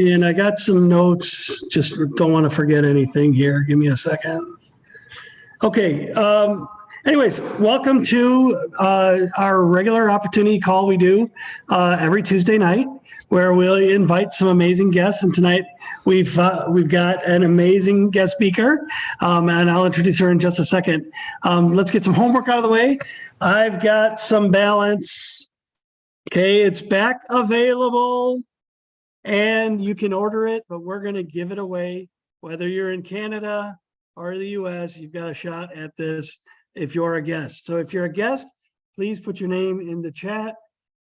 and I got some notes. Just don't want to forget anything here. Give me a second. Okay. Anyways, welcome to our regular opportunity call we do every Tuesday night, where we'll invite some amazing guests. And tonight we've got an amazing guest speaker, and I'll introduce her in just a second. Let's get some homework out of the way. I've got some balance. Okay, it's back available, and you can order it, but we're going to give it away. Whether you're in Canada or the US, you've got a shot at this if you're a guest. So if you're a guest, please put your name in the chat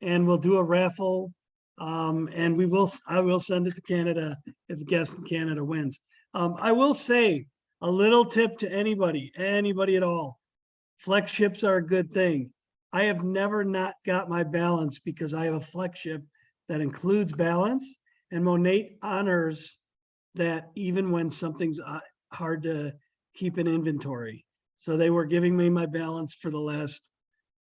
and we'll do a raffle. And I will send it to Canada if a guest in Canada wins. I will say a little tip to anybody at all. Flex ships are a good thing. I have never not got my balance because I have a flex ship that includes balance, and Monat honors that even when something's hard to keep in inventory. So they were giving me my balance for the last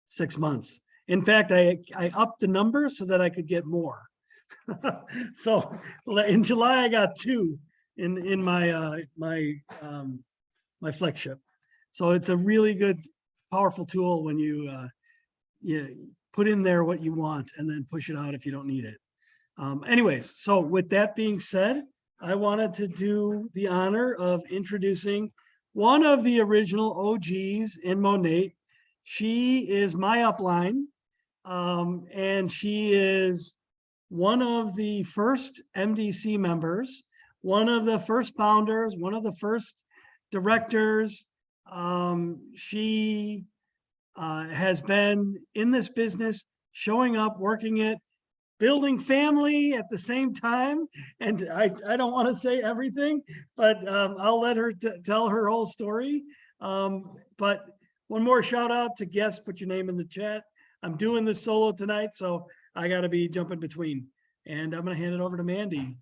6 months. In fact, I upped the number so that I could get more. So in July, I got 2 in my my flex ship. So it's a really good, powerful tool when you put in there what you want and then push it out if you don't need it. Anyways, so with that being said, I wanted to do the honor of introducing one of the original OGs in Monat. She is my upline, and she is one of the first MDC members, one of the first founders, one of the first directors. She has been in this business, showing up, working it, building family at the same time. And I don't want to say everything, but I'll let her tell her whole story. But one more shout out to guests, put your name in the chat. I'm doing this solo tonight, so I got to be jumping between. And I'm going to hand it over to Mandy.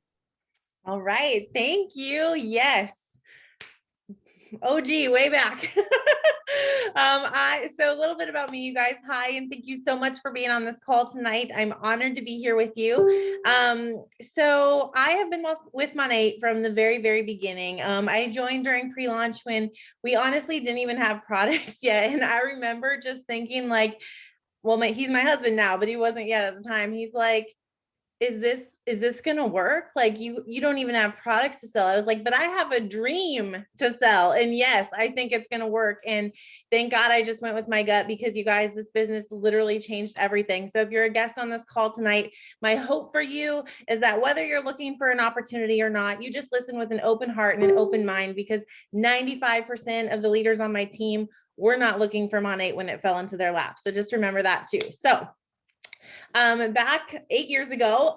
All right, thank you. Yes. OG, way back. So a little bit about me, you guys. Hi, and thank you so much for being on this call tonight. I'm honored to be here with you. So I have been with Monat from the very, very beginning. I joined during pre-launch when we honestly didn't even have products yet. And I remember just thinking like, well, he's my husband now, but he wasn't yet at the time. He's like, is this gonna work? Like you don't even have products to sell. I was like, but I have a dream to sell. And yes, I think it's gonna work. And thank God I just went with my gut, because you guys, this business literally changed everything. So if you're a guest on this call tonight, my hope for you is that whether you're looking for an opportunity or not, you just listen with an open heart and an open mind, because 95% of the leaders on my team were not looking for Monat when it fell into their lap. So just remember that too. So back 8 years ago,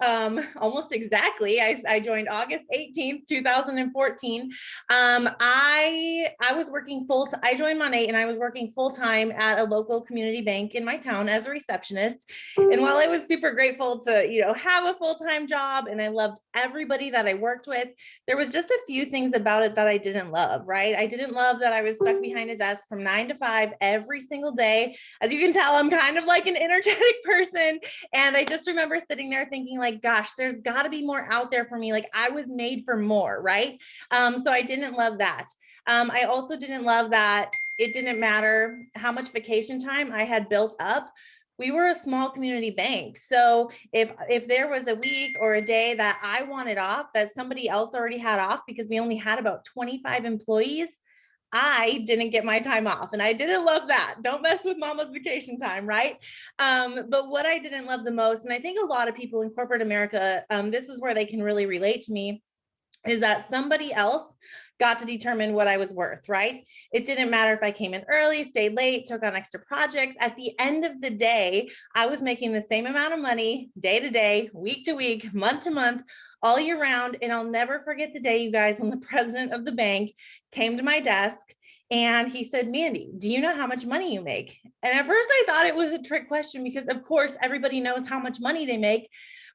almost exactly, I joined August 18th, 2014. I was working I joined Monat and I was working full-time at a local community bank in my town as a receptionist. And while I was super grateful to, have a full-time job and I loved everybody that I worked with, there was just a few things about it that I didn't love, right? I didn't love that I was stuck behind a desk from 9 to 5 every single day. As you can tell, I'm kind of like an energetic person. And I just remember sitting there thinking like, gosh, there's got to be more out there for me. Like I was made for more, right? So I didn't love that. I also didn't love that it didn't matter how much vacation time I had built up. We were a small community bank. So if there was a week or a day that I wanted off that somebody else already had off, because we only had about 25 employees, I didn't get my time off, and I didn't love that. Don't mess with mama's vacation time, right? But what I didn't love the most, and I think a lot of people in corporate America, this is where they can really relate to me, is that somebody else got to determine what I was worth, right? It didn't matter if I came in early, stayed late, took on extra projects. At the end of the day, I was making the same amount of money day to day, week to week, month to month, all year round. And I'll never forget the day, you guys, when the president of the bank came to my desk and he said, Mandy, do you know how much money you make? And at first I thought it was a trick question, because of course everybody knows how much money they make.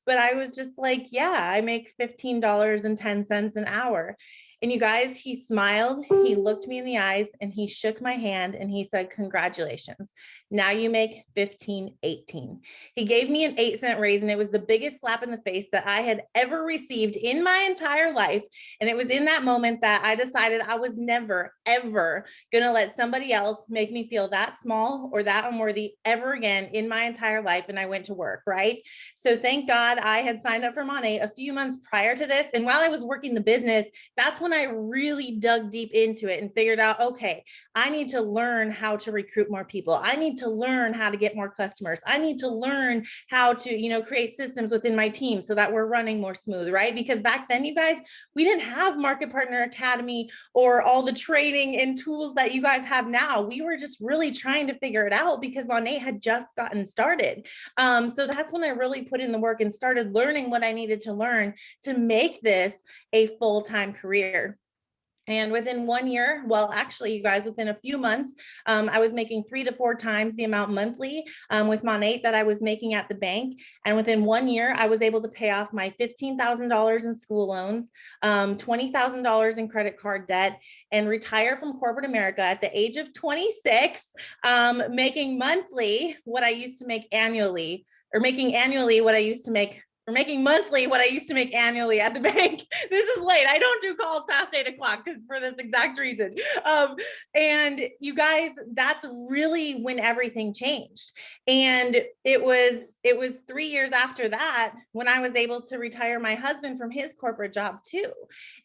But I was just like, yeah, I make $15.10 an hour. And you guys, he smiled, he looked me in the eyes, and he shook my hand and he said, congratulations. Now you make 15.18. He gave me an 8-cent raise, and it was the biggest slap in the face that I had ever received in my entire life. And it was in that moment that I decided I was never, ever going to let somebody else make me feel that small or that unworthy ever again in my entire life. And I went to work, right? So thank God I had signed up for Monat a few months prior to this. And while I was working the business, that's when I really dug deep into it and figured out, okay, I need to learn how to recruit more people. I need to learn how to get more customers. I need to learn how to, create systems within my team so that we're running more smooth, right? Because back then, you guys, we didn't have Market Partner Academy or all the training and tools that you guys have now. We were just really trying to figure it out because Monat had just gotten started. So that's when I really put in the work and started learning what I needed to learn to make this a full-time career. And within 1 year, well, actually, you guys, within a few months, I was making 3 to 4 times the amount monthly with Monat that I was making at the bank. And within 1 year, I was able to pay off my $15,000 in school loans, $20,000 in credit card debt, and retire from corporate America at the age of 26, making monthly what I used to make annually, or making annually what I used to make, or making monthly what I used to make annually at the bank. This is late. I don't do calls past 8 o'clock because for this exact reason. And you guys, that's really when everything changed. And it was 3 years after that when I was able to retire my husband from his corporate job too.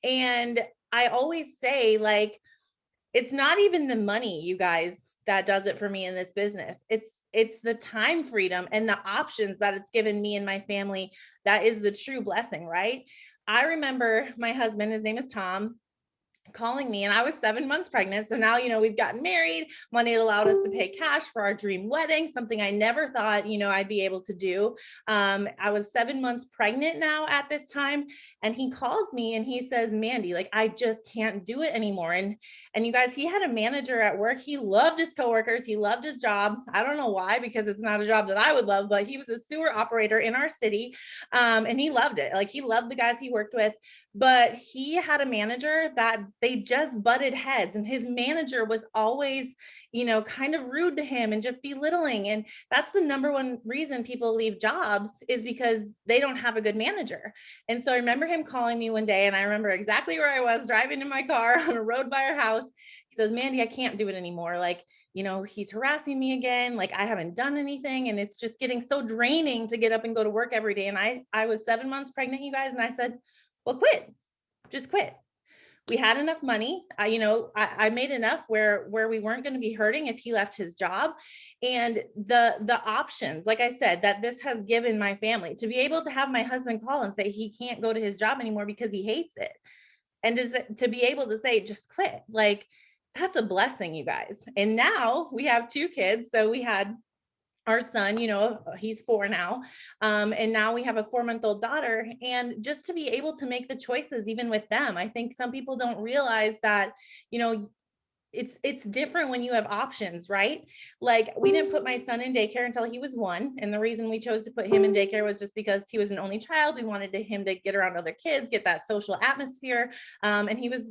And I always say, like, it's not even the money, you guys, that does it for me in this business. It's the time freedom and the options that it's given me and my family. That is the true blessing, right? I remember my husband, his name is Tom, calling me, and I was 7 months pregnant. So now, we've gotten married. Monat allowed us to pay cash for our dream wedding, something I never thought, I'd be able to do. I was 7 months pregnant now at this time. And he calls me and he says, Mandy, like, I just can't do it anymore. And you guys, he had a manager at work. He loved his coworkers. He loved his job. I don't know why, because it's not a job that I would love, but he was a sewer operator in our city. And he loved it. Like, he loved the guys he worked with. But he had a manager that they just butted heads, and his manager was always, kind of rude to him and just belittling. And that's the number one reason people leave jobs, is because they don't have a good manager. And so I remember him calling me one day, and I remember exactly where I was driving in my car on a road by our house. He says, Mandy, I can't do it anymore. Like, he's harassing me again. Like, I haven't done anything, and it's just getting so draining to get up and go to work every day. And I was 7 months pregnant, you guys. And I said, well, quit, just quit. We had enough money. I made enough where we weren't going to be hurting if he left his job. And the options, like I said, that this has given my family, to be able to have my husband call and say he can't go to his job anymore because he hates it. And just to be able to say, just quit, like, that's a blessing, you guys. And now we have 2 kids. So we had our son, he's 4 now. And now we have a 4-month-old daughter. And just to be able to make the choices, even with them, I think some people don't realize that, it's different when you have options, right? Like, we didn't put my son in daycare until he was 1. And the reason we chose to put him in daycare was just because he was an only child. We wanted him to get around other kids, get that social atmosphere. And he was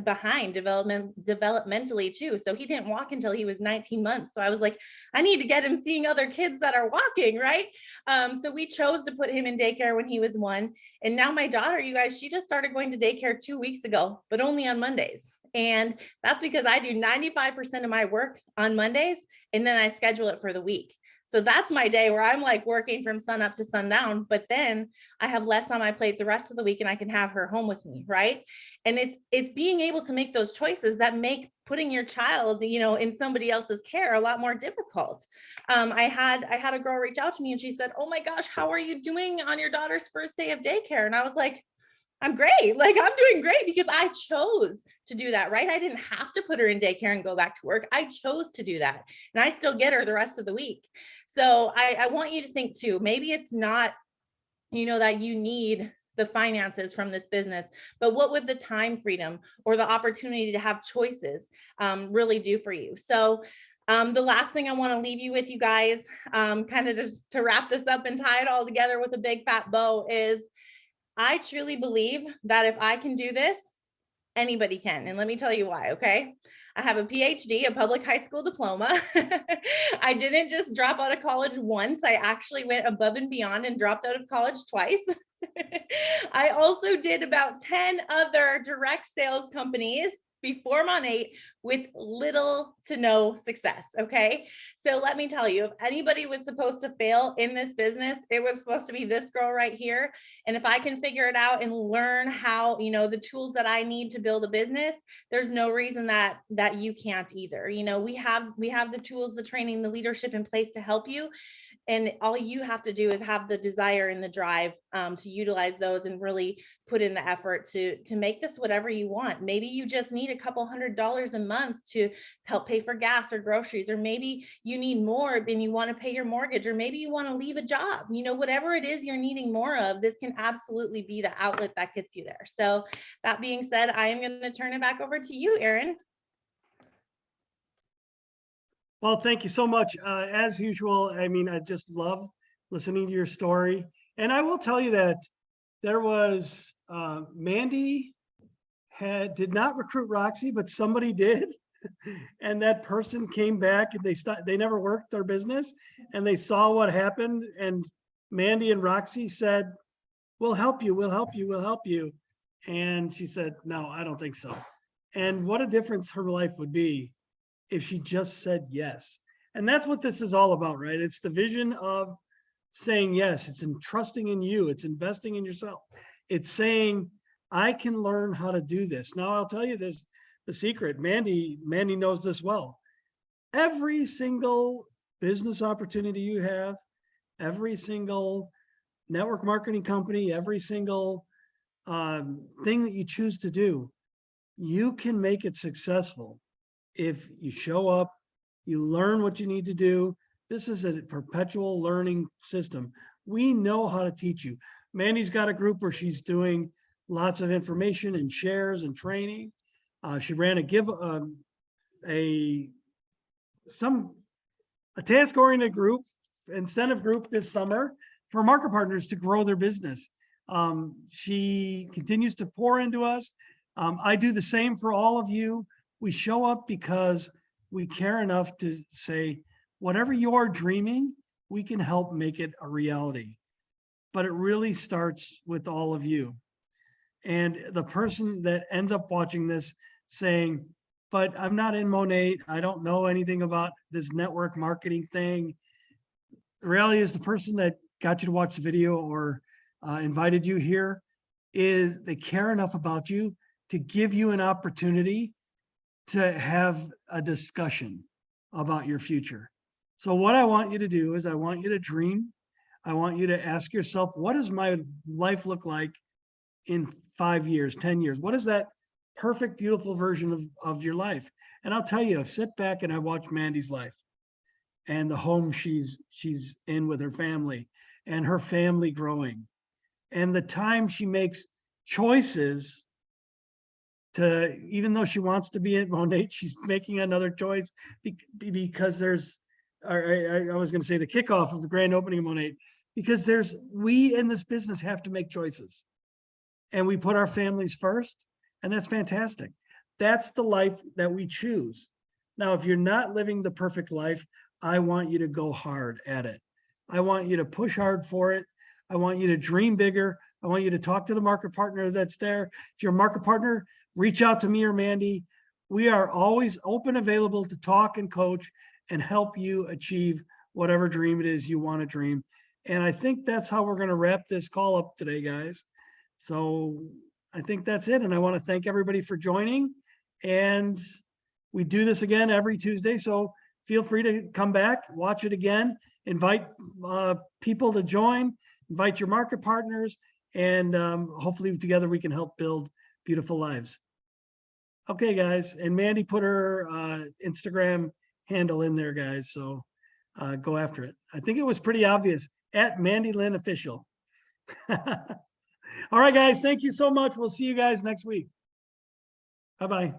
behind developmentally too. So he didn't walk until he was 19 months. So I was like, I need to get him seeing other kids that are walking, right? So we chose to put him in daycare when he was 1. And now my daughter, you guys, she just started going to daycare 2 weeks ago, but only on Mondays. And that's because I do 95% of my work on Mondays, and then I schedule it for the week. So that's my day where I'm like working from sun up to sundown, but then I have less on my plate the rest of the week, and I can have her home with me, right? And it's being able to make those choices that make putting your child, in somebody else's care a lot more difficult. I had a girl reach out to me, and she said, oh my gosh, how are you doing on your daughter's first day of daycare? And I was like, I'm great. Like, I'm doing great because I chose to do that, right? I didn't have to put her in daycare and go back to work. I chose to do that. And I still get her the rest of the week. So I want you to think too, maybe it's not, that you need the finances from this business, but what would the time freedom or the opportunity to have choices really do for you? So the last thing I want to leave you with, you guys, kind of just to wrap this up and tie it all together with a big fat bow, is I truly believe that if I can do this, Anybody can. And let me tell you why, okay? I have a PhD, a public high school diploma. I didn't just drop out of college once. I actually went above and beyond and dropped out of college twice. I also did about 10 other direct sales companies before Monat with little to no success. Okay. So let me tell you, if anybody was supposed to fail in this business, it was supposed to be this girl right here. And if I can figure it out and learn how, the tools that I need to build a business, there's no reason that you can't either. We have the tools, the training, the leadership in place to help you. And all you have to do is have the desire and the drive to utilize those and really put in the effort to make this whatever you want. Maybe you just need a couple $100s a month to help pay for gas or groceries, or maybe you need more and you want to pay your mortgage, or maybe you want to leave a job. Whatever it is you're needing more of, this can absolutely be the outlet that gets you there. So that being said, I am going to turn it back over to you, Aaron. Well, thank you so much. As usual, I mean, I just love listening to your story. And I will tell you that there was Mandy did not recruit Roxy, but somebody did. And that person came back and they never worked their business, and they saw what happened. And Mandy and Roxy said, "We'll help you, we'll help you, we'll help you." And she said, "No, I don't think so." And what a difference her life would be if she just said yes. And that's what this is all about, right? It's the vision of saying yes. It's trusting in you. It's investing in yourself. It's saying, I can learn how to do this. Now, I'll tell you this, the secret. Mandy knows this well. Every single business opportunity you have, every single network marketing company, every single thing that you choose to do, you can make it successful if you show up, you learn what you need to do. This is a perpetual learning system. We know how to teach you. Mandy's got a group where she's doing lots of information and shares and training. She ran a task-oriented group, incentive group this summer for market partners to grow their business. She continues to pour into us. I do the same for all of you. We show up because we care enough to say, whatever you're dreaming, we can help make it a reality. But it really starts with all of you. And the person that ends up watching this saying, but I'm not in Monat, I don't know anything about this network marketing thing. The reality is the person that got you to watch the video or invited you here is they care enough about you to give you an opportunity to have a discussion about your future. So what I want you to do is I want you to dream. I want you to ask yourself, what does my life look like in 5 years, 10 years? What is that perfect, beautiful version of your life? And I'll tell you, I sit back and I watch Mandy's life and the home she's in with her family and her family growing. And the time she makes choices to, even though she wants to be at Monat, she's making another choice because there's, I was going to say the kickoff of the grand opening of Monat, because we in this business have to make choices and we put our families first, and that's fantastic. That's the life that we choose. Now, if you're not living the perfect life, I want you to go hard at it. I want you to push hard for it. I want you to dream bigger. I want you to talk to the market partner that's there. If you're a market partner, reach out to me or Mandy. We are always open, available to talk and coach and help you achieve whatever dream it is you want to dream. And I think that's how we're going to wrap this call up today, guys. So I think that's it. And I want to thank everybody for joining. And we do this again every Tuesday. So feel free to come back, watch it again, invite people to join, invite your market partners, and hopefully together we can help build beautiful lives. Okay, guys. And Mandy put her Instagram handle in there, guys. So go after it. I think it was pretty obvious, at Mandy Lynn Official. All right, guys. Thank you so much. We'll see you guys next week. Bye-bye.